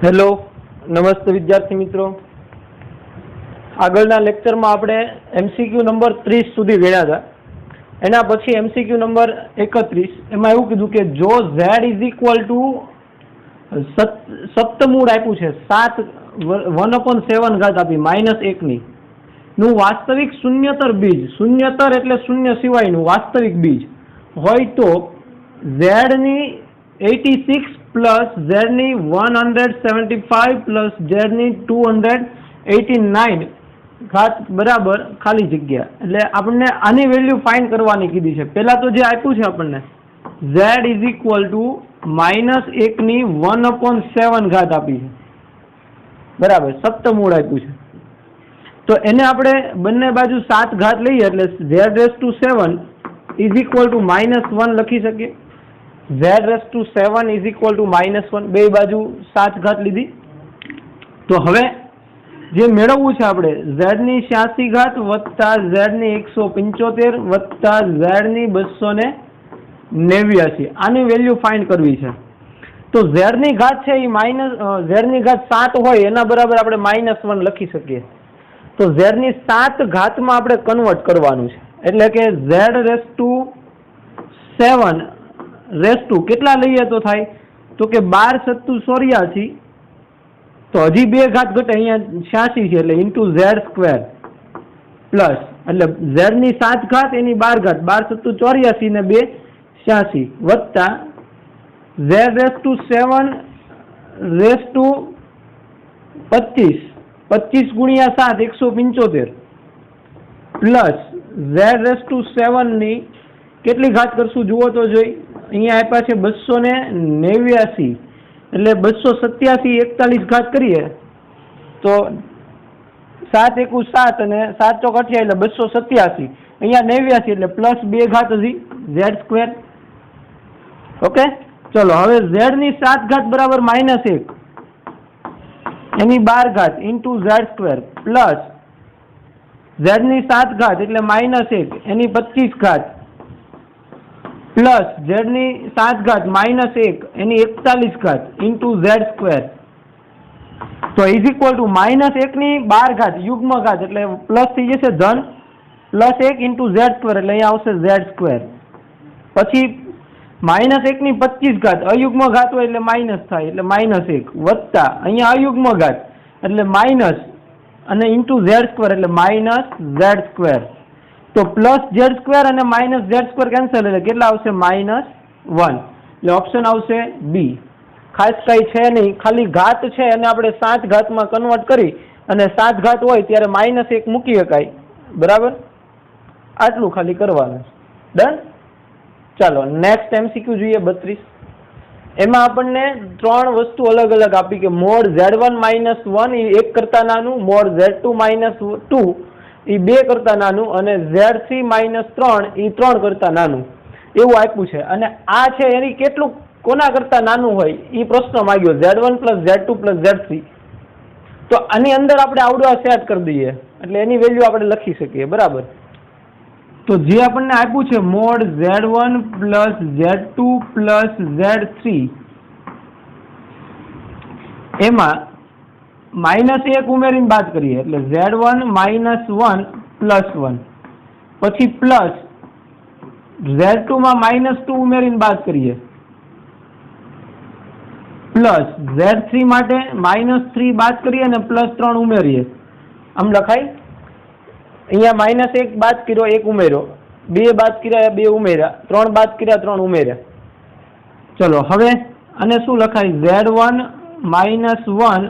Hello, નમસ્તે વિદ્યાર્થી મિત્રો. આગળના લેક્ચરમાં આપણે એમસીક્યુ નંબર 30 સુધી ગણ્યા હતા. એના પછી એમસીક્યુ નંબર 31 એમાં એવું કીધું કે જો z ઇઝ ઇક્વલ ટુ સપ્તમૂળ આપ્યું છે 1/7 ઘાત આપી -1 નું વાસ્તવિક શૂન્યતર બીજ, શૂન્યતર એટલે શૂન્ય સિવાયનું વાસ્તવિક બીજ હોય તો z ની 86 પ્લસ z ની 175 પ્લસ z ની 289 ઘાત બરાબર ખાલી જગ્યા. એટલે આપણને આની વેલ્યુ ફાઇન્ડ કરવાની કીધી છે. પહેલા તો જે આપ્યું છે આપણને z ઇઝ ઇક્વલ ટુ -1 ની 1/7 ઘાત આપી છે, બરાબર, સપ્તમૂળ આપ્યું છે. તો એને આપણે બંને બાજુ 7 ઘાત લઈએ એટલે z⁻7 ઇઝ ઇક્વલ ટુ -1 લખી શકીએ. z⁻7 ઇઝ ઇક્વલ ટુ -1, બે બાજુ 7 ઘાત લીધી. તો હવે જે મેળવવું છે આપણે z ની 86 ઘાત વત્તા z ની 175 વત્તા z ની 289, આની વેલ્યુ ફાઇન્ડ કરવી છે. તો z ની ઘાત છે એ z ની ઘાત 7 હોય એના બરાબર આપણે -1 લખી શકીએ. તો z ની 7 ઘાતમાં આપણે કન્વર્ટ કરવાનું છે, એટલે કે z⁻7 કેટલા લઈએ તો થાય તો કે 12 × 7 = 84, તો હજી 2 ઘાત ઘટે, અહીંયા 86 છે એટલે ઇન્ટુ z² પ્લસ એટલે z ની 7 ઘાત એની 12 ઘાત, 12 × 7 = 84 ને 2 86 વત્તા z⁻7 25 × 7 175 પ્લસ z⁻7 ની કેટલી ઘાત કરશું જુઓ તો જોઈ, અહીંયા આપ્યા છે 289 એટલે 287 41 ઘાત કરીએ તો 7 × 7 અને 7 × 28 એટલે 287, અહીંયા 89 એટલે પ્લસ 2 ઘાત હજી z². ઓકે, ચલો હવે z ની 7 ઘાત બરાબર -1 એની 12 ઘાત ઇન્ટુ z² પ્લસ z ની 7 ઘાત એટલે -1 એની 25 ઘાત પ્લસ z ની 7 ઘાત -1 એની 41 ઘાત ઇન્ટુ z². તો ઇઝ ઇક્વલ ટુ -1 ની 12 ઘાત યુગ્મ ઘાત એટલે પ્લસ થઈ જશે ધન, પ્લસ 1 ઇન્ટુ z² એટલે અહીંયા આવશે z². પછી -1 ની 25 ઘાત અયુગ્મ ઘાત હોય એટલે માઇનસ થાય એટલે -1 વત્તા અહીંયા અયુગ્મ ઘાત એટલે માઇનસ અને ઇન્ટુ z² એટલે -z². તો પ્લસ z² અને -z² કેન્સલ એટલે કેટલા આવશે -1, એટલે ઓપ્શન આવશે બી. ખાસ કઈ છે નહીં, ખાલી ઘાત છે અને આપણે 7 ઘાતમાં કન્વર્ટ કરી અને 7 ઘાત હોય ત્યારે -1 મૂકી શકાય, બરાબર, આટલું ખાલી કરવાનું. ડન. ચાલો નેક્સ્ટ એમસીક્યુ જોઈએ 32. એમાં આપણને 3 વસ્તુ અલગ અલગ આપી કે મોડ z1 - 1 એ 1 કરતા નાનું, મોડ z2 - 2 એ 2 કરતા નાનું અને z3 - 3 એ 3 કરતા નાનું એવું આપ્યું છે. અને આ છે એની કેટલું કોના કરતા નાનું હોય એ પ્રશ્ન માંગ્યો, z1 + z2 + z3. તો આની અંદર આપણે આવડું સેટ કરી દઈએ એટલે એની વેલ્યુ આપણે લખી શકીએ, બરાબર. તો જે આપણને આપ્યું છે મોડ z1 + z2 + z3 એમાં -1 ઉમેરીને બાદ કરીએ એટલે z1 - 1 + 1, પછી પ્લસ z2 માં -2 ઉમેરીને બાદ કરીએ પ્લસ z3 માટે -3 બાદ કરીએ અને +3 ઉમેરીએ, આમ લખાય. અહીંયા -1 બાદ કર્યો 1 ઉમેર્યો, 2 બાદ કર્યા 2 ઉમેર્યા, 3 બાદ કર્યા 3 ઉમેર્યા. ચલો હવે આને શું લખાય, z1 - 1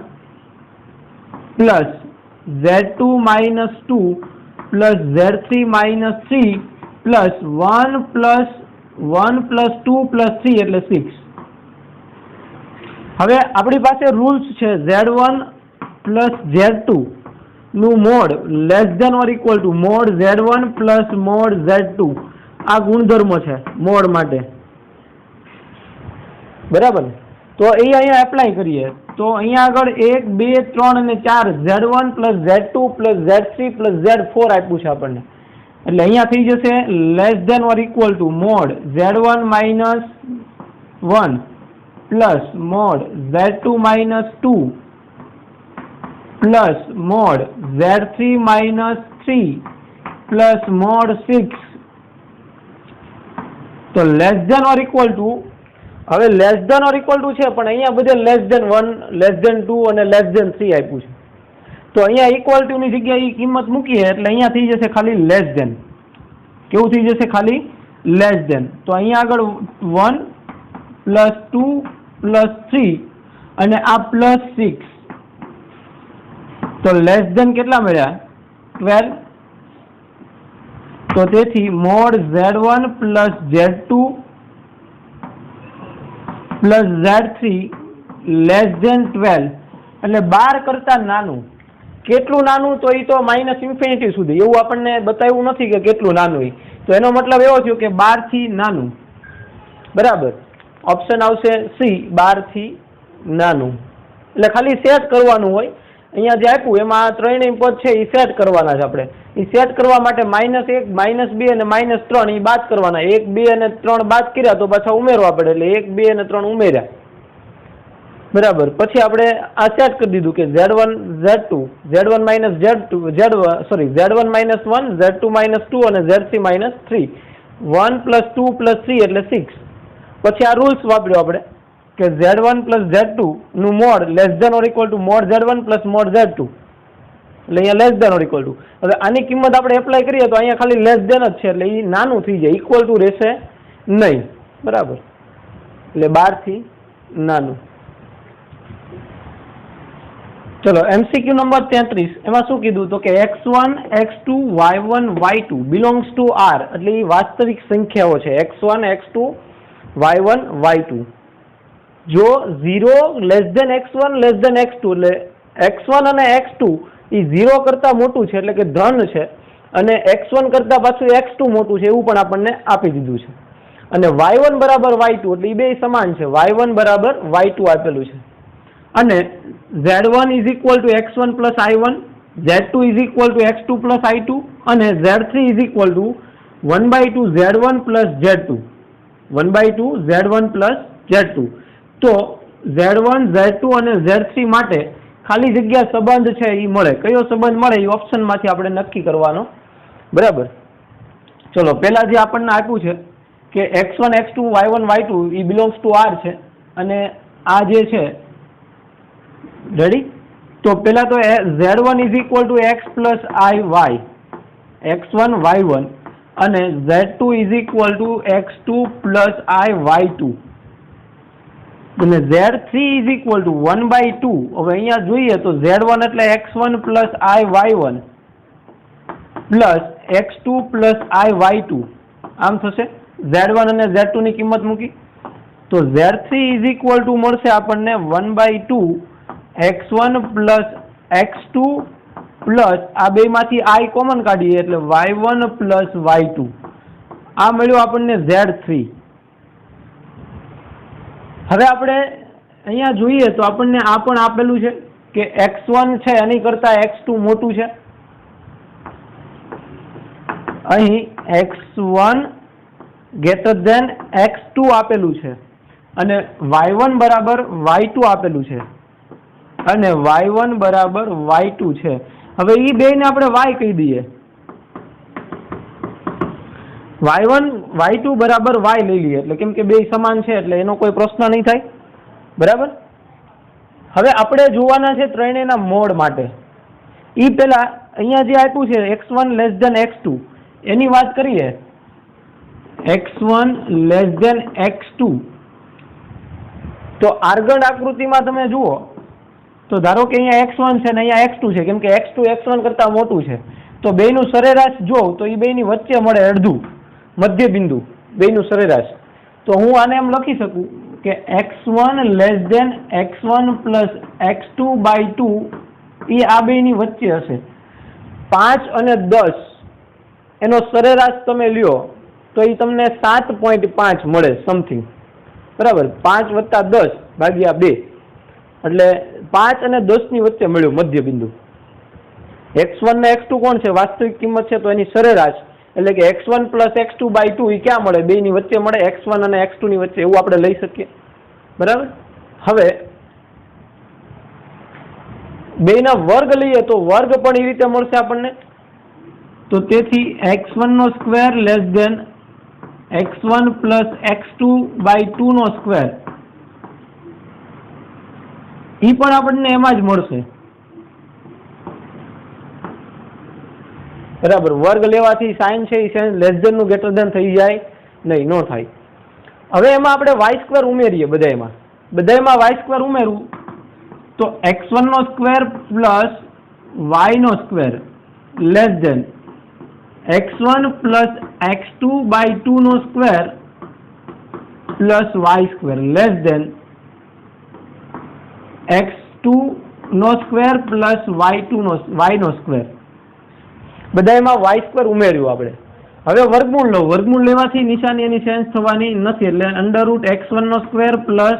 plus z2 - 2 plus z3 - 3 plus 1 + 1 + 2 + 3 એટલે 6. હવે આપણી પાસે રૂલ્સ છે z1 + z2 નું mode <= mod z1 + mode z2, આ ગુણધર્મો છે મોડ માટે, બરાબર. તો એ અહીંયા એપ્લાય કરીએ તો અહીંયા આગળ 1 2 3 અને 4 z1 + z2 + z3 + z4 આપ્યું છે આપણને, એટલે અહીંયા થઈ જશે <= mod z1 - 1 plus mod Z2 minus 2 plus mod Z3 minus 3 plus mod 6 તો less than or equal to, હવે less than or equal to છે પણ અહીંયા બધે લેસ ધેન 1 લેસ ધેન 2 અને લેસ ધેન 3 આપ્યું છે, તો અહીંયા ઇક્વલ ટુ ની જગ્યાએ કિંમત મૂકીએ એટલે અહીંયા થઈ જશે ખાલી લેસ ધેન. કેવું થઈ જશે? ખાલી લેસ ધેન. તો અહીંયા આગળ 1 પ્લસ 2 પ્લસ 3 અને આ પ્લસ 6, તો લેસ ધેન કેટલા મળ્યા? 12. તો તેથી mod Z1 plus Z2 plus Z3 less than 12 એટલે 12 કરતા નાનું. કેટલું નાનું? તો એ તો માઇનસ ઇન્ફિનિટી સુધી, એવું આપણને બતાવ્યું નથી કે કેટલું નાનું એ. તો એનો મતલબ એવો થયો કે 12 થી નાનું. બરાબર, ઓપ્શન આવશે સી, 12 થી નાનું. એટલે ખાલી સેટ કરવાનું હોય. અહીંયા જે આપ્યું એમાં ત્રણેય પદ છે એ સેટ કરવાના છે આપણે. એ સેટ કરવા માટે -1 -2 અને -3 એ બાદ કરવાના. 1 2 અને 3 બાદ કર્યા તો પાછા ઉમેરવા પડે, એટલે 1 2 અને 3 ઉમેર્યા. બરાબર, પછી આપણે આ સેટ કરી દીધું કે Z1 Z2 Z1 minus Z2 Z1 minus 1 Z2 minus 2 અને Z3 માઇનસ 3. 1 પ્લસ 2 પ્લસ 3 એટલે 6. પછી આ રૂલ્સ વાપર્યો આપણે કે Z1 પ્લસ Z2 નું mod less than or equal to mod Z1 plus mod Z2, એટલે અહીંયા less than or equal to. હવે આની કિંમત આપણે એપ્લાય કરીએ તો અહીંયા ખાલી લેસ ધેન જ છે, એટલે એ નાનું થઈ જાય, ઇક્વલ ટુ રહેશે નહીં. બરાબર, એટલે 12 થી નાનું. ચલો MCQ નંબર 33, એમાં શું કીધું? તો કે x1 x2 y1 y2 belongs to R, એટલે એ વાસ્તવિક સંખ્યાઓ છે x1 x2 y1 y2. જો 0 less than x1 less than x2, એટલે x1 અને x2 એ 0 કરતા મોટું છે, એટલે કે ધન છે, અને x1 કરતા પાછું x2 મોટું છે, એવું પણ આપણને આપી દીધું છે. અને y1 બરાબર y2, એટલે એ બે સમાન છે, y1 બરાબર y2 આપેલું છે. અને Z1 is equal two x1 plus I1, Z2 is equal two x2 plus I2 અને Z3 is equal two 1/2 Z1 plus Z2, 1/2 Z1 plus Z2. તો Z1 Z2 અને Z3 માટે ખાલી જગ્યા સંબંધ છે એ મળે. કયો સંબંધ મળે એ ઓપ્શનમાંથી આપણે નક્કી કરવાનો. બરાબર, ચલો પહેલા જે આપણને આપ્યું છે કે x1 x2 y1 y2 A belongs to R છે, અને આ જે છે રેડી. તો પેલા તો Z1 is equal to x plus I y, x1 y1, અને Z2 is equal two x2 plus I y2, અને Z3 ઇઝ ઇક્વલ ટુ 1/2. હવે અહીંયા જોઈએ તો Z1 એટલે x1 plus I y1 plus x2 plus I y2, આમ થશે. Z1 અને Z2 ની કિંમત મૂકી તો Z3 ઇઝ ઇક્વલ ટુ મળશે આપણને 1/2 x1 પ્લસ x2 પ્લસ આ બેમાંથી I કોમન કાઢીએ એટલે y1 પ્લસ y2, આ મળ્યું આપણને Z3. હવે આપણે અહીંયા જોઈએ તો આપણને આ પણ આપેલું છે કે x1 છે એની કરતા x2 મોટું છે. અહીં x1 ગ્રેટર ધેન x2 આપેલું છે, અને y1 બરાબર y2 આપેલું છે, અને y1 બરાબર y2 છે. હવે એ બેને આપણે y કહી દઈએ, y1 y2 બરાબર y લઈ લઈએ, એટલે કેમ કે બે સમાન છે એટલે એનો કોઈ પ્રશ્ન નહીં થાય. બરાબર, હવે આપણે જોવાના છે ત્રણેયના મોડ માટે. એ પહેલા અહીંયા જે આપ્યું છે x1 લેસ ધેન x2 એની વાત કરીએ. x1 લેસ ધેન x2, તો આગળ આકૃતિમાં તમે જુઓ તો ધારો કે અહીંયા x1 છે ને અહીંયા x2 છે, કેમ કે x2 x1 કરતા મોટું છે, તો બેયનું સરેરાશ જો તો એ બેયની વચ્ચે મળે અડધું, મધ્ય બિંદુ બેયનું સરેરાશ. તો હું આને એમ લખી શકું કે x1 less than x1 plus x2/2 એ આ બેયની વચ્ચે હશે. 5 અને 10 એનો સરેરાશ તમે લ્યો તો એ તમને 7.5 મળે સમથિંગ. બરાબર, 5 વત્તા 10 ભાગ્યા 2 એટલે 5 અને 10 ની વચ્ચે મળ્યું મધ્ય બિંદુ. x1 ને x2 કોણ છે? વાસ્તવિક કિંમત છે, તો એની સરેરાશ એટલે કે x1 પ્લસ x2/2 એ ક્યાં મળે? બે ની વચ્ચે મળે, x1 અને x2 ની વચ્ચે, એવું આપણે લઈ શકીએ. બરાબર, હવે બેના વર્ગ લઈએ તો વર્ગ પણ એ રીતે મળશે આપણને. તો તેથી x1 નો square less than x1 plus x2 by 2 નો સ્ક્વેર એ પણ આપણને એમાં જ મળશે. બરાબર, વર્ગ લેવાથી સાઇન છે એ સાઇન લેસ ધેન નું ગ્રેટર ધેન થઈ જાય નહીં, નો થાય. હવે એમાં આપણે વાય સ્ક્વેર ઉમેરીએ, બધામાં વાય સ્ક્વેર ઉમેરવું તો x1 નો સ્ક્વેર પ્લસ y નો square less than x1 plus x2 by 2 નો square plus y square less than x2 નો સ્ક્વેર પ્લસ y નો સ્ક્વેર. બધામાં y સ્ક્વેર ઉમેર્યું આપણે. હવે વર્ગમૂળ લો, વર્ગમૂળ લેવાથી નિશાની એની ચેન્જ થવાની નથી, એટલે અંડર રૂટ x1 નો સ્ક્વેર પ્લસ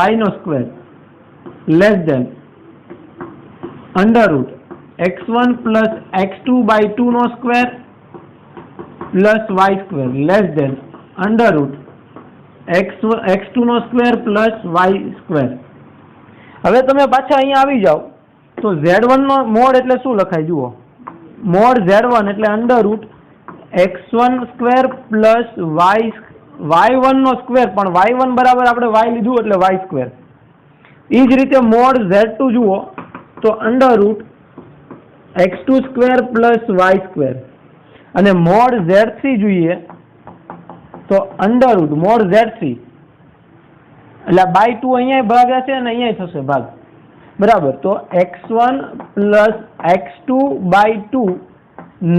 y નો square less than under root x1 plus x2 by 2 નો square plus y square less than under root x2 નો સ્ક્વેર પ્લસ y સ્ક્વેર. હવે તમે પાછા અહીંયા આવી જાઓ તો z1 નો મોડ એટલે શું લખાય જુઓ, મોડ z1 એટલે under root x1 square plus y1 નો સ્ક્વેર, પણ y1 બરાબર આપણે y લીધું એટલે y સ્ક્વેર. એ જ રીતે મોડ z2 જુઓ તો under root x2 square plus y square, અને મોડ z3 જોઈએ તો અંડર રૂટ મોડ z3 એટલે બાય 2 અહીંયા ભાગ્યા છે અને અહીંયા થશે ભાગ, બરાબર. તો x1 પ્લસ x2 બાય 2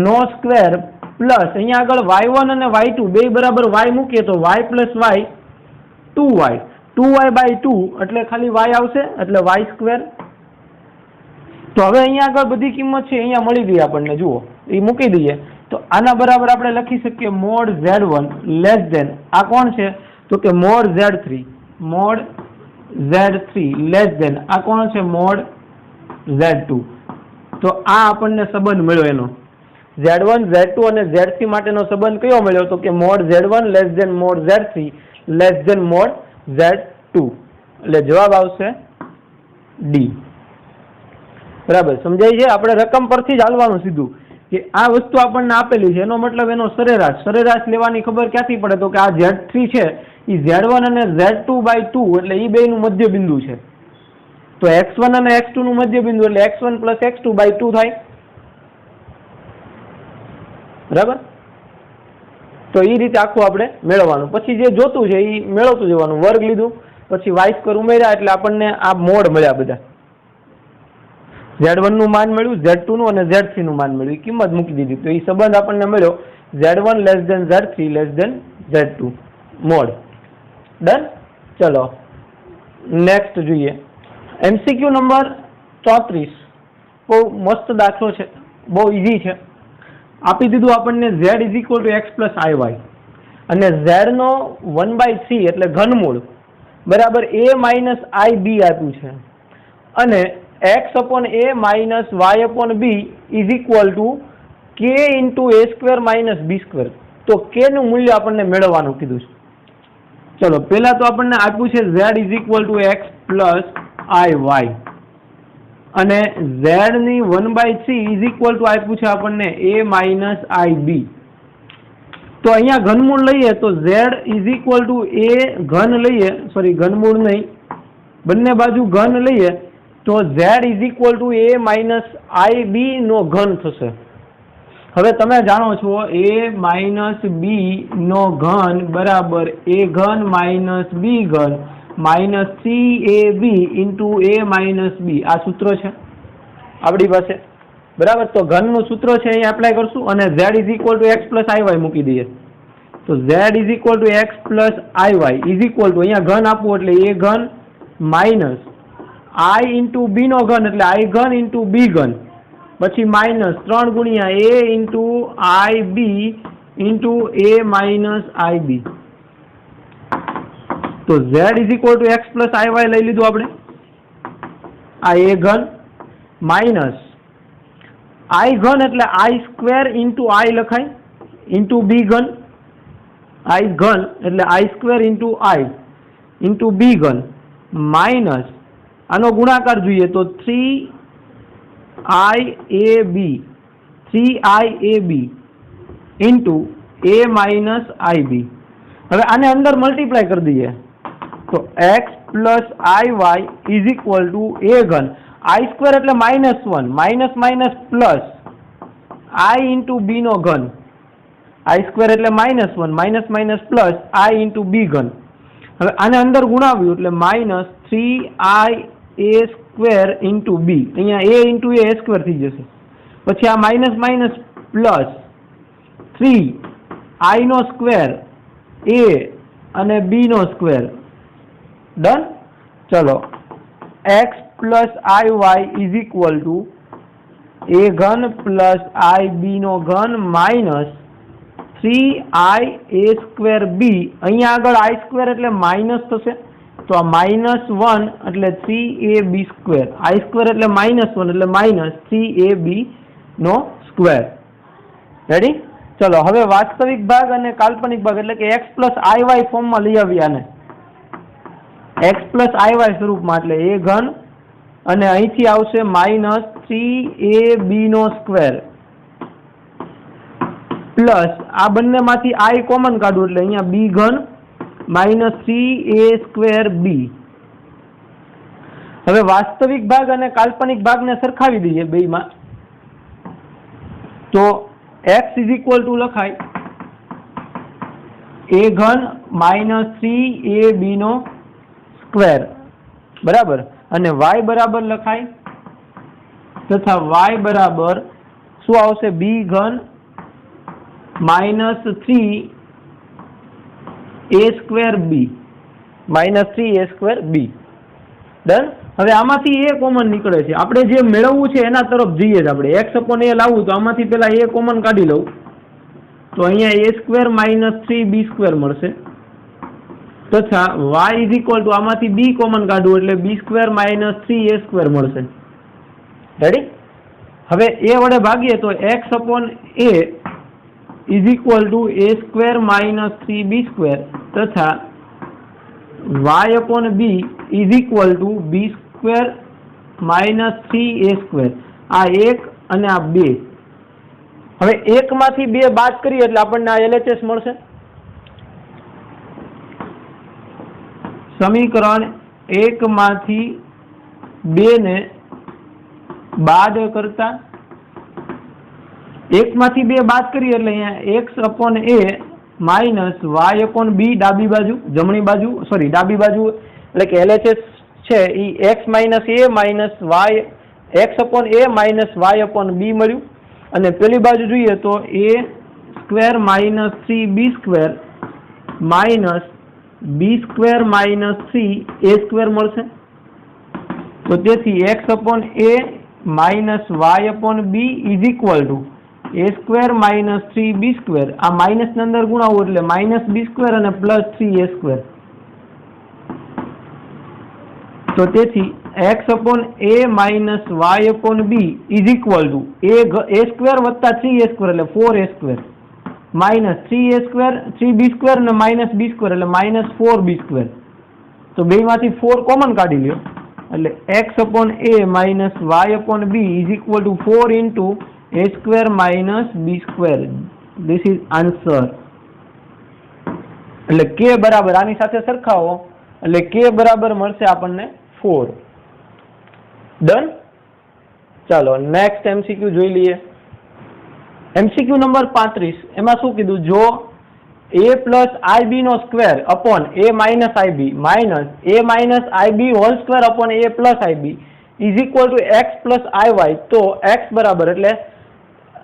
નો સ્ક્વેર પ્લસ અહીંયા આગળ y1 અને y2 બે બરાબર y મૂકીએ તો y plus y 2y by 2 એટલે ખાલી y આવશે એટલે y સ્ક્વેર. તો હવે અહીંયા આગળ બધી કિંમત છે અહીંયા મળી ગઈ આપણને, જુઓ એ મૂકી દઈએ તો આના બરાબર આપણે લખી શકીએ મોડ z1 લેસ ધેન આ કોણ છે તો કે મોડ z3 લેસ ધેન આ કોણ છે મોડ z2. તો આ આપણને સંબંધ મળ્યો એનો z1 z2 અને z3 માટેનો સંબંધ કયો મળ્યો તો કે mod z1 less than mod z3 less than mod z2. એટલે જવાબ આવશે ડી. બરાબર, સમજાય છે? આપણે રકમ પરથી જ હાલવાનું સીધું કે આ વસ્તુ આપણને આપેલી છે એનો મતલબ એનો સરેરાશ લેવાની ખબર ક્યાંથી પડે તો કે આ z3 છે એ z1 અને z2 બાય 2 એટલે એ બેનું મધ્ય બિંદુ છે. તો x1 અને x2 નું મધ્ય બિંદુ એટલે x1 પ્લસ x2 બાય 2 થાય. બરાબર, તો એ રીતે આખું આપણે મેળવવાનું. પછી જે જોતું છે એ મેળવતું જવાનું. વર્ગ લીધું પછી y સ્ક્વેર ઉમેર્યા એટલે આપણને આ મોડ મળ્યા બધા. z1 નું માન મળ્યું, z2 નું અને z3 નું માન મળ્યું, કિંમત મૂકી દીધી તો એ સંબંધ આપણને મળ્યો z1 less than z3 less than z2 mod. Done. ચલો નેક્સ્ટ જોઈએ MCQ નંબર 34. બહુ મસ્ત દાખલો છે, બહુ ઈઝી છે. આપી દીધું આપણને z is equal to x plus iy અને z નો 1/3 એટલે ઘનમૂળ બરાબર a માઇનસ ib આપ્યું છે અને x upon a minus y upon b is equal two k into a square minus b square. તો k નું મૂલ્ય આપણને મેળવવાનું કીધું છે. ચલો પહેલા તો આપણને આપ્યું છે z is equal to x plus iy અને z ની 1/3 ઇઝ ઇક્વલ ટુ આપ્યું છે આપણને a માઇનસ ib. તો અહીંયા ઘનમૂળ લઈએ તો z is equal to a ઘન લઈએ, સોરી ઘનમૂળ નહીં, બંને બાજુ ઘન લઈએ તો z is equal to a minus ib નો ઘન થશે. હવે તમે જાણો છો a માઇનસ b નો ઘન બરાબર a ઘન માઇનસ b ઘન minus CAB into a minus b. આ સૂત્ર છે આપણી પાસે, બરાબર. તો ઘનનું સૂત્ર છે અહીં એપ્લાય કરશું અને z is equal to x plus iy મૂકી દઈએ. તો z is equal to x plus iy is equal two અહીંયા ઘન આપવું એટલે a ઘન માઇનસ i ઇન્ટુ b નો ઘન એટલે i ઘન ઇન્ટુ b ઘન પછી માઇનસ 3 ગુણ્યા a into ib into a minus ib. તો z is equal to x plus iy લઈ લીધું આપણે, આ a ઘન માઇનસ i ઘન એટલે i સ્ક્વેર ઇન્ટુ i લખાય ઇન્ટુ b ઘન, i ઘન એટલે i square into i into b ઘન માઇનસ આનો ગુણાકાર જોઈએ તો 3IAB into A minus IB. હવે આને અંદર મલ્ટીપ્લાય કરી દઈએ તો x plus IY is equal to A ઘન I સ્ક્વેર એટલે -1 minus minus plus I into B નો ઘન I સ્ક્વેર એટલે -1 minus minus plus I into B ઘન. હવે આને અંદર ગુણાવ્યું એટલે minus 3IA square into B, અહીંયા A ઇન્ટુ A સ્ક્વેર થઈ જશે. પછી આ માઇનસ માઇનસ પ્લસ 3I નો સ્ક્વેર A અને B નો સ્ક્વેર. ડન. ચલો x plus IY is equal to A ઘન પ્લસ IB નો ઘન માઇનસ 3IA સ્ક્વેર B. અહીંયા આગળ I સ્ક્વેર એટલે માઇનસ થશે તો આ -1 એટલે 3AB સ્ક્વેર. I સ્ક્વેર એટલે -1 એટલે માઇનસ 3AB નો સ્ક્વેર. રેડી. ચલો હવે વાસ્તવિક ભાગ અને કાલ્પનિક ભાગ એટલે કે x પ્લસ IY ફોર્મમાં લઈ આવી આને x પ્લસ IY સ્વરૂપમાં એટલે A ઘન અને અહીંથી આવશે માઇનસ 3AB નો સ્ક્વેર પ્લસ આ બંનેમાંથી I કોમન કાઢું એટલે અહીંયા B ઘન માઇનસ 3A સ્ક્વેર B. હવે વાસ્તવિક ભાગ અને કાલ્પનિક ભાગને સરખાવી દઈએ બેયમાં તો x ઇઝ ઇક્વલ ટુ લખાય A ઘન માઇનસ 3AB નો સ્ક્વેર બરાબર અને y બરાબર લખાય તથા y બરાબર શું આવશે B ઘન minus 3A square B minus 3A square B. Done. હવે આમાંથી A કોમન નીકળે છે. આપણે જે મેળવવું છે એના તરફ જઈએ જ. આપણે x અપોન A લાવવું તો આમાંથી પેલા A કોમન કાઢી લઉં તો અહીંયા A square minus 3B square મળશે તથા y ઇઝ ઇક્વલ ટુ આમાંથી B કોમન કાઢવું એટલે B square minus 3A square મળશે. રેડી. હવે A વડે ભાગીએ તો x upon A is equal to A square minus 3B square તથા y upon B is equal two B square minus 3A square. આ 1 અને આ 2. હવે 1 માંથી 2 બાદ કરીએ એટલે આપણને આ LHS મળશે. સમીકરણ 1 માંથી 2 ને બાદ કરતા 1 માંથી 2 બાદ કરીએ એટલે અહીંયા x upon A minus y upon B ડાબી બાજુ જમણી બાજુ ડાબી બાજુ એટલે કે LHS છે એ x minus A minus y x upon A minus y upon B મળ્યું અને પેલી બાજુ જોઈએ તો A square minus 3B square minus B square minus 3A square મળશે. તો તેથી x upon A minus y upon B is equal to A square minus 3B square. આ માઇનસ ની અંદર ગુણાવો એટલે માઇનસ B સ્ક્વેર અને પ્લસ 3A સ્ક્વેર. તો તેથી x upon A minus y upon B is equal to A square વત્તા 3A square એટલે 4A square minus 3A square 3B square અને માઇનસ B સ્ક્વેર એટલે માઇનસ 4B સ્ક્વેર. તો બેમાંથી 4 common કાઢી લ્યો એટલે x upon A minus y upon B is equal two 4 into A square minus B square. This is answer. એટલે k બરાબર આની સાથે સરખાવો એટલે k બરાબર મળશે આપણને 4. ડન. ચાલો નેક્સ્ટ MCQ જોઈ લઈએ. MCQ નંબર 35 એમાં શું કીધું જો A પ્લસ IB નો square upon A minus IB minus A minus IB whole square upon A plus IB is equal to x plus IY તો x બરાબર એટલે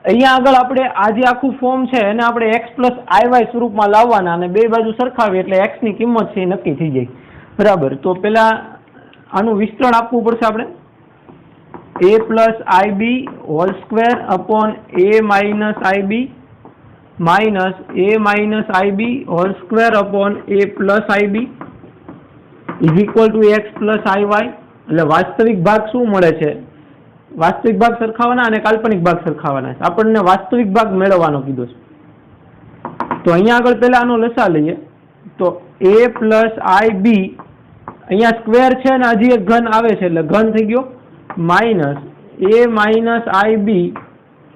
અહીંયા આગળ આપણે આ જે આખું ફોર્મ છે એને આપણે x પ્લસ IY સ્વરૂપમાં લાવવાના અને બે બાજુ સરખાવીએ એટલે x ની કિંમત છે એ નક્કી થઈ જાય બરાબર. તો પેલા આનું વિસ્તરણ આપવું પડશે આપણે A plus IB whole square upon A minus IB minus A minus IB whole square upon A plus IB is equal to x plus IY. એટલે વાસ્તવિક ભાગ શું મળે છે? વાસ્તવિક ભાગ સરખાવવાના અને કાલ્પનિક ભાગ સરખાવવાના. આપણને વાસ્તવિક ભાગ મેળવવાનો કીધો છે. તો અહીંયા આગળ પહેલા આનો લસા લઈએ તો A પ્લસ IB અહીંયા સ્ક્વેર છે ને હજી એક ઘન આવે છે એટલે ઘન થઈ ગયો માઇનસ a માઇનસ IB,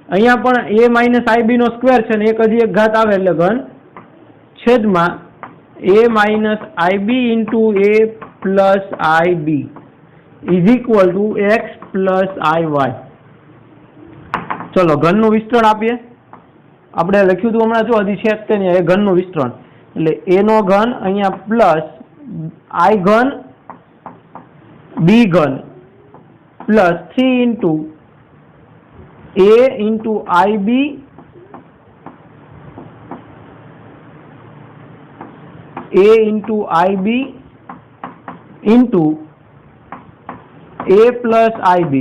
અહીંયા પણ a માઇનસ IB નો સ્ક્વેર છે ને એક હજી એક ઘાત આવે એટલે ઘન છેદમાં a minus IB into a plus IB is equal to x plus IY. ચલો ઘનનું વિસ્તરણ આપીએ. આપણે લખ્યું હતું હમણાં જો હજી છે તે નહીં, એ ઘનનું વિસ્તરણ એટલે a નો ઘન અહીંયા પ્લસ I ઘન b ઘન plus 3 into a into IB into IB into a plus IB,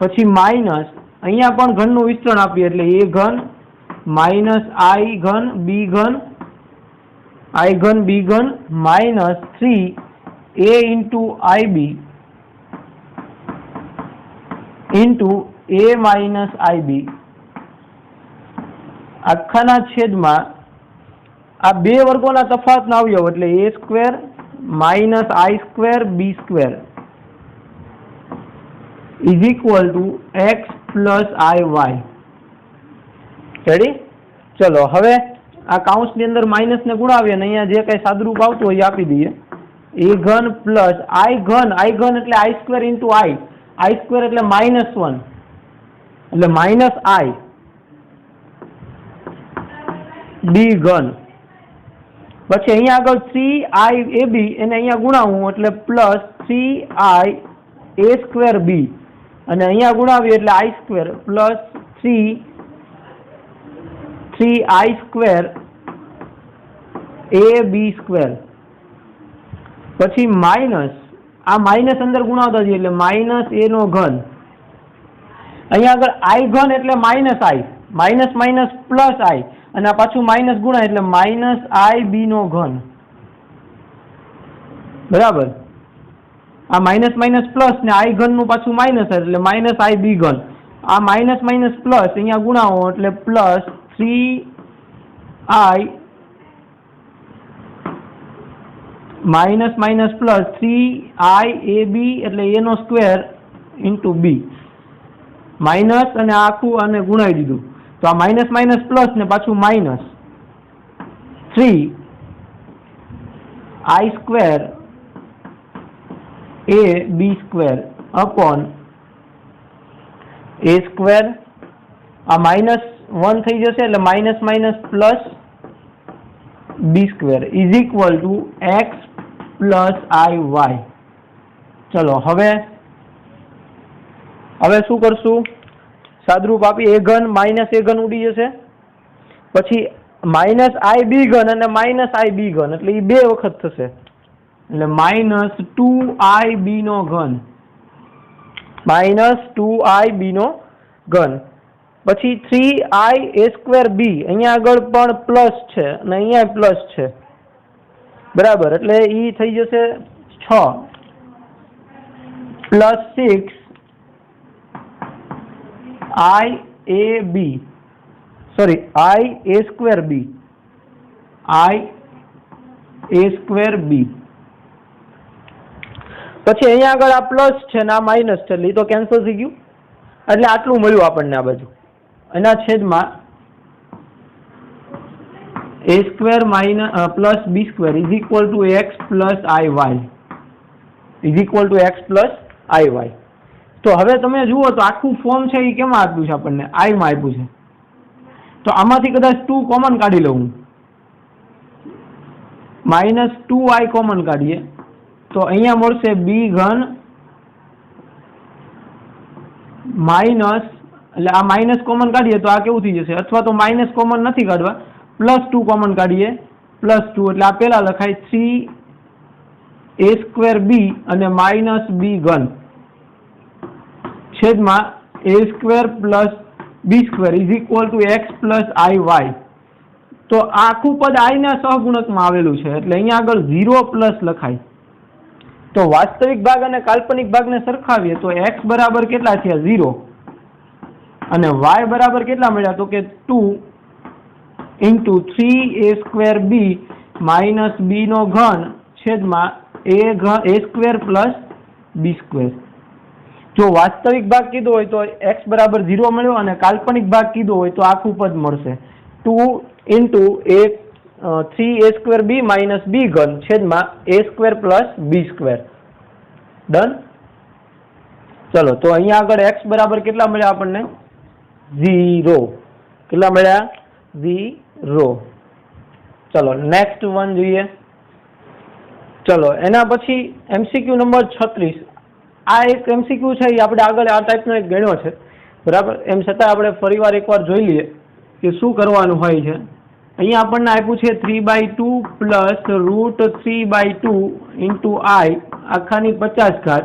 પછી માઇનસ અહીંયા પણ ઘનનું વિસ્તરણ આપીએ એટલે a ઘન માઇનસ I ઘન b ઘન minus 3 a into IB into a minus IB આખાના છેદમાં આ બે વર્ગોના તફાવતના અવયવ એટલે a square minus I square b square is equal to x plus IY. Ready? ચલો હવે આ કાઉન્સની અંદર માઇનસ ને ગુણાવીએ અને અહીંયા જે કઈ સાદુરૂપ આવતું હોય એ આપી દઈએ. a ઘન પ્લસ I ઘન એટલે I square into I square એટલે -1 એટલે માઇનસ I b ઘન, પછી અહીંયા આગળ 3IAB એને અહીંયા ગુણાવું એટલે plus 3I a square b અને અહીંયા ગુણાવીએ એટલે I square plus 3I square AB square, પછી માઇનસ આ માઇનસ અંદર ગુણાવતા જઈએ એટલે માઇનસ a નો ઘન, અહીંયા આગળ I ઘન એટલે minus I minus minus plus I અને આ પાછું માઇનસ ગુણાય એટલે માઇનસ IB નો ઘન. બરાબર? આ માઇનસ માઇનસ પ્લસ ને I ઘન નું પાછું માઇનસ એટલે માઇનસ IB ઘન, આ માઇનસ માઇનસ પ્લસ અહીંયા ગુણાવો એટલે plus 3I minus minus plus 3IAB એટલે a નો સ્ક્વેર ઇન્ટુ b માઇનસ અને આખું અને ગુણાવી દીધું તો આ માઇનસ માઇનસ પ્લસ ને પાછું minus 3I square AB square upon a square, આ -1 થઈ જશે એટલે minus minus plus b square is equal to x plus IY. ચલો હવે શું કરશું? સાદરૂપ આપી a ઘન માઇનસ a ઘન ઉડી જશે, પછી માઇનસ IB ઘન અને માઇનસ IB ઘન એટલે એ બે વખત થશે એટલે માઇનસ 2IB નો ઘન માઇનસ 2IB નો ઘન, પછી 3I a સ્ક્વેર b અહીંયા આગળ પણ પ્લસ છે અને અહીંયા પ્લસ છે. બરાબર? એટલે એ થઈ જશે 6 plus 6 IAB sorry I a square b પછી અહીંયા આગળ આ પ્લસ છે ને આ માઇનસ છે એટલે એ તો કેન્સલ થઈ ગયું એટલે આટલું મળ્યું આપણને આ બાજુ. એના છેદમાં a square plus b square is equal to x plus IY. તો હવે તમે જુઓ તો આખું ફોર્મ છે એ કેમાં આપ્યું છે આપણને? I માં આપ્યું છે. તો આમાંથી કદાચ 2 કોમન કાઢી લઉં, -2I કોમન કાઢીએ તો અહીંયા મળશે b ઘન માઇનસ એટલે આ માઇનસ કોમન કાઢીએ તો આ કેવું થઈ જશે, અથવા તો માઇનસ કોમન નથી કાઢવા +2 કોમન કાઢીએ +2 એટલે આ પેલા લખાય 3a સ્ક્વેર b અને માઇનસ b ઘન છેદમાં a square plus b square is equal to x plus IY. તો આ આખું પદ I ના સહગુણકમાં આવેલું છે એટલે અહીંયા આગળ 0 પ્લસ લખાય. તો વાસ્તવિક ભાગ અને કાલ્પનિક ભાગને સરખાવીએ તો x બરાબર કેટલા થયા? 0 અને y બરાબર કેટલા મળ્યા? તો કે 2 into 3a square b minus b નો ઘન છેદમાં a square plus b square. જો વાસ્તવિક ભાગ કીધો હોય તો x બરાબર 0 મળ્યો અને કાલ્પનિક ભાગ કીધો હોય તો આખું પદ મળશે 2 into 3a square b minus b ઘન છેદમાં a square plus b square. Done. ચલો તો અહીંયા આગળ x બરાબર કેટલા મળ્યા આપણને? 0. કેટલા મળ્યા? 0. ચલો નેક્સ્ટ વન જોઈએ. ચલો એના પછી MCQ નંબર 36. આ એક MCQ છે, એ આપણે આગળ આ ટાઈપનો એક ગણ્યો છે, બરાબર. એમ છતાં આપણે ફરીવાર એકવાર જોઈ લઈએ કે શું કરવાનું હોય છે. અહીંયા આપણને આપ્યું છે 3/2 પ્લસ √3/2 ઇન્ટુ i આખાની 50 ઘાત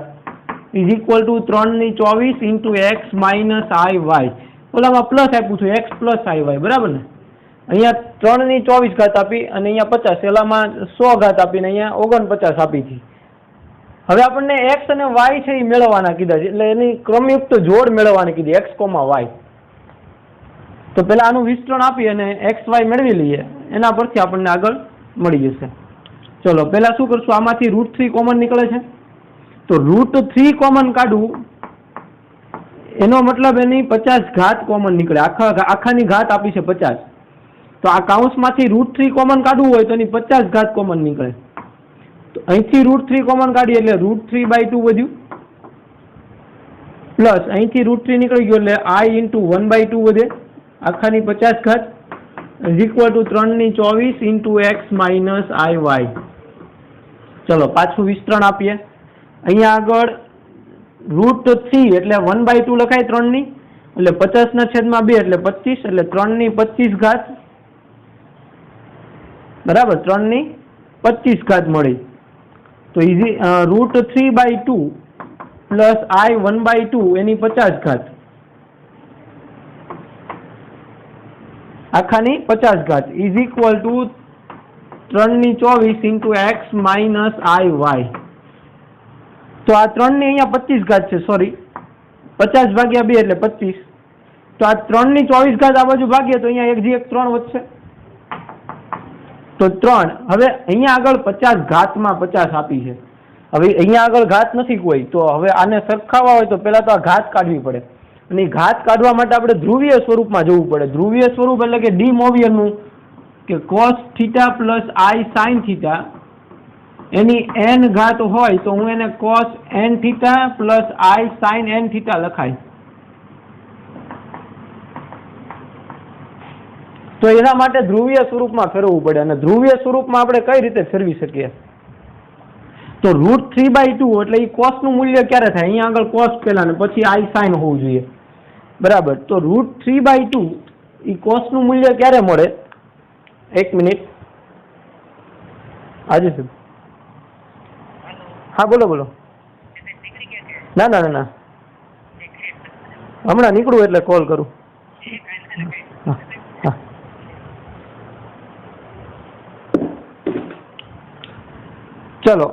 is equal two 3/24 into x minus iy. ઓલામાં પ્લસ આપ્યું છે x પ્લસ iy, બરાબર ને. અહીંયા 3/24 ઘાત આપી અને અહીંયા 50, ઓલામાં 100 ઘાત આપીને અહીંયા 49 આપી હતી. હવે આપણને x અને y છે એ મેળવવાના કીધા છે, એટલે એની ક્રમયુક્ત જોડ મેળવવાની કીધી x, y. તો પેલા આનું વિસ્તરણ આપી અને x y મેળવી લઈએ, એના પરથી આપણને આગળ મળી જશે. ચલો પેલા શું કરશું, આમાંથી √3 કોમન નીકળે છે તો √3 કોમન કાઢવું, એનો મતલબ એની 50 ઘાત કોમન નીકળે. આખાની ઘાત આપી છે 50, તો આ કાઉન્સમાંથી √3 કોમન કાઢવું હોય તો એની 50 ઘાત કોમન નીકળે. તો અહીંથી √3 કોમન કાઢીએ એટલે √3/2 વધ્યું, પ્લસ અહીંથી √3 નીકળી ગયો એટલે i ઇન્ટુ 1/2 વધે આખાની 50 ઘાત is equal two 3/24 into x minus iy. ચલો પાછું વિસ્તરણ આપીએ. અહીંયા આગળ √3 એટલે 1/2 લખાય 3 એટલે 50/2 એટલે 25 એટલે 3/25 ઘાત, બરાબર. 3/25 ઘાત મળી. તો ઇઝી √3/2 પ્લસ i 1/2 એની 50 ઘાત આખાની 50 ઘાત is equal two 3/24 into x minus iy. તો આ 3 ની અહીંયા 25 ઘાત છે, સોરી 50/2 એટલે 25. તો આ 3/24 ઘાત આ બાજુ ભાગીએ તો અહીંયા 1 વધશે તો 3. હવે અહીંયા આગળ 50 ઘાતમાં 50 આપી છે. હવે અહીંયા આગળ ઘાત નથી કોઈ, તો હવે આને સરખાવવા હોય તો પહેલા તો આ ઘાત કાઢવી પડે, અને ઘાત કાઢવા માટે આપણે ધ્રુવીય સ્વરૂપમાં જવું પડે. ધ્રુવીય સ્વરૂપ એટલે કે ડી મોવિયરનું, કે cos θ પ્લસ i sin θ એની n ઘાત હોય તો હું એને cos nθ plus i sin nθ લખાય. તો એના માટે ધ્રુવીય સ્વરૂપમાં ફેરવવું પડે, અને ધ્રુવીય સ્વરૂપમાં આપણે કઈ રીતે ફેરવી શકીએ? તો √3/2 એટલે એ cos નું મૂલ્ય ક્યારે થાય? અહીંયા આગળ cos પહેલા ને પછી i sin હોવું જોઈએ, બરાબર. તો √3/2 એ cos નું મૂલ્ય ક્યારે મળે? એક મિનિટ. આજે સર, હા બોલો બોલો. ના ના ના ના, હમણાં નીકળું એટલે કોલ કરું. ચલો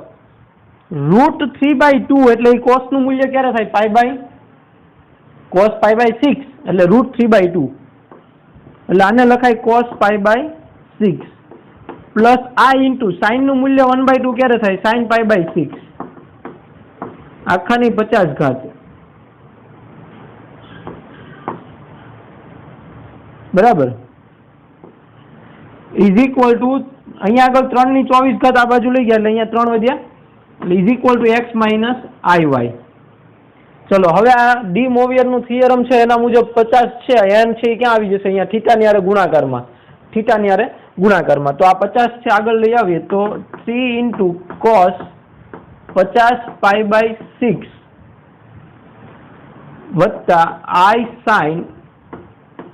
√3/2 એટલે એ cos નું મૂલ્ય ક્યારે થાય? cos π/6 એટલે √3/2 એટલે આને લખાય cos π/6 plus i into sine નું મૂલ્ય 1/2 ક્યારે થાય? sin π/6 આખાની 50 ઘાત, બરાબર, ઇઝ ઇક્વલ ટુ અહીંયા આગળ 3/24 ઘાત આ બાજુ લઈ ગયા એટલે અહીંયા 3 વધ્યા એટલે is equal to x minus iy. ચલો હવે આ ડી મોવિયર નું થિયરમ છે એના મુજબ 50 છે, n છે એ ક્યાં આવી જશે? અહીંયા થીટા ની હારે ગુણાકારમાં. તો આ 50 છે આગળ લઈ આવીએ તો 3 ઇન્ટુ cos 50 π/6 વત્તા i sin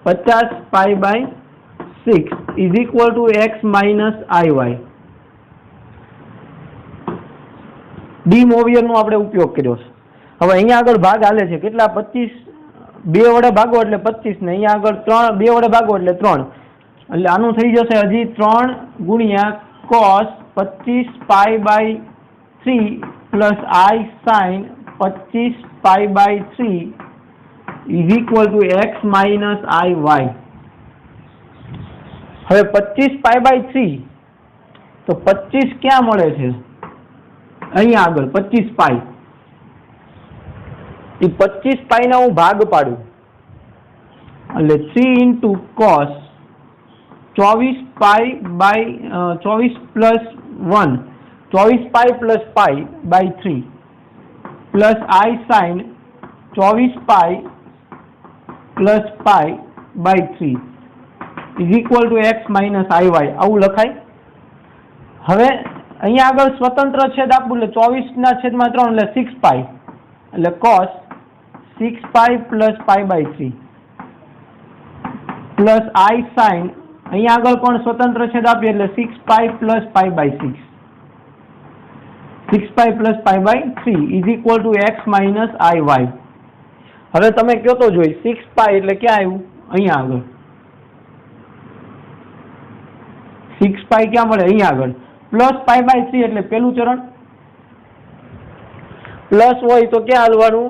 50 π/6 is equal to x minus iy. De Moivre નો આપણે ઉપયોગ કર્યો છે. હવે અહીંયા આગળ ભાગ હાલે છે કેટલા? 25 2 વડે ભાગો એટલે 25 ને અહીંયા આગળ 3 2 વડે ભાગો એટલે 3, એટલે આનું થઈ જશે હજી 3 ગુણ્યા cos 25 π/3 plus i sin 25 π/3 is equal to x minus iy. હવે 25 π/3 તો 25 ક્યાં મળે છે? અહીંયા આગળ 25 પાઈ, એ 25 પાઈના હું ભાગ પાડું એટલે 3 into cos 24 pi by 24 plus 1 24 pi plus pi by 3 plus I sin 24 pi plus pi by 3 is equal to x minus IY આવું લખાય. હવે અહીંયા આગળ સ્વતંત્ર છેદ આપવું એટલે 24 ના છેદમાં 3 એટલે 6 પાઈ એટલે cos 6 pi plus pi by 3 plus I sin અહીંયા આગળ પણ સ્વતંત્ર છેદ આપીએ એટલે 6 pi plus pi by 6 6 pi plus pi by 3 is equal to x minus IY. હવે તમે કહો તો જોઈ 6 પાઈ એટલે ક્યાં આવ્યું? અહીંયા આગળ 6 પાઈ ક્યાં મળે? અહીંયા આગળ. પ્લસ પાઈ બાય 3 એટલે પેલું ચરણ. પ્લસ હોય તો ક્યાં હાલવાનું?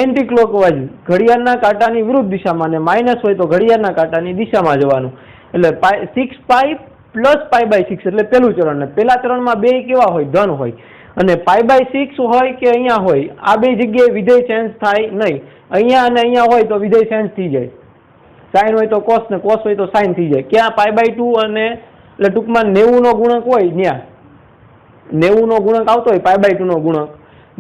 એન્ટી ક્લોકવાઇઝ, ઘડિયાળના કાંટાની વિરુદ્ધ દિશામાં, અને માઇનસ હોય તો ઘડિયાળના કાંટાની દિશામાં જવાનું. એટલે 6 પાઈ પ્લસ પાઈ બાય 6 એટલે પેલું ચરણ. ને પેલા ચરણમાં બે કેવા હોય? ધન હોય. અને પાઈ બાય 6 હોય કે અહીંયા હોય, આ બે જગ્યાએ વિધેય ચેન્જ થાય નહીં. અહીંયા અને અહીંયા હોય તો વિધેય ચેન્જ થઈ જાય. સાઇન હોય તો કોસ ને કોસ હોય તો સાઇન થઈ જાય. ક્યાં? પાઈ બાય 2 અને એટલે ટૂંકમાં 90 નો ગુણક હોય ત્યાં 90 નો ગુણક આવતો હોય, પાઈ બાય 2 નો ગુણક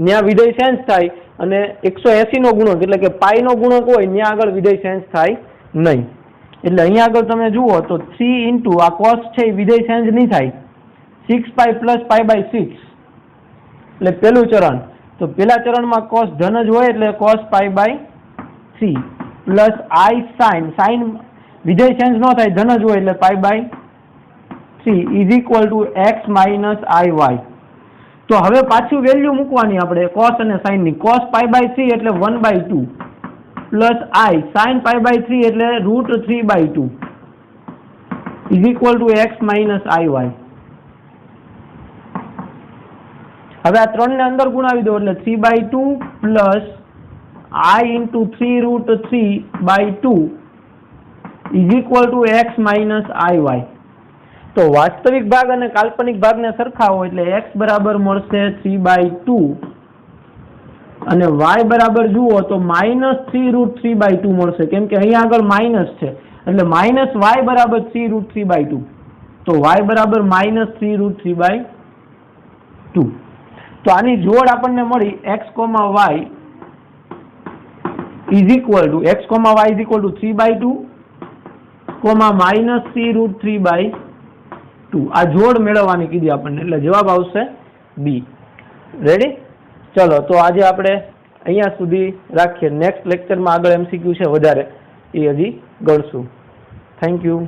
ત્યાં વિધેય ચેન્જ થાય. અને 180 નો ગુણક એટલે કે પાઈ નો ગુણક હોય ત્યાં આગળ વિધેય ચેન્જ થાય નહીં. એટલે અહીંયા આગળ તમે જુઓ તો 3 into આ કોસ છે એ વિધેય ચેન્જ નહીં થાય. 6 પાઈ પ્લસ પાઈ બાય 6 એટલે પેલું ચરણ. તો પેલા ચરણમાં કોસ ધન જ હોય એટલે cos pi by 3 plus I sin, sine વિધેય ચેન્જ ન થાય, ધન જ હોય એટલે pi by 3 is equal to x minus IY. તો હવે પાછું વેલ્યુ મૂકવાની આપણે કોસ અને સાઇન ની. કોસ પાઈ બાય 3 એટલે 1/2 plus I sin pi by 3 એટલે √3/2 is equal to x minus IY. હવે આ 3 ને અંદર ગુણાવી દો એટલે 3/2 plus I into 3√3/2 is equal to x minus IY. તો વાસ્તવિક ભાગ અને કાલ્પનિક ભાગને સરખાવો એટલે x બરાબર મળશે 3/2 અને y બરાબર જુઓ તો -3√3/2 મળશે, કેમ કે અહીંયા આગળ માઇનસ છે એટલે માઇનસ y બરાબર 3√3/2. તો y બરાબર -3√3/2. તો આની જોડ આપણને મળી x, y is equal to x, y is equal two 3/2, -3√3/2. આ જોડ મેળવવાની કીધી આપણને એટલે જવાબ આવશે B. રેડી? ચલો તો આજે આપણે અહીંયા સુધી રાખીએ. નેક્સ્ટ લેક્ચરમાં આગળ MCQ છે વધારે, એ હજી ગણશું. Thank you.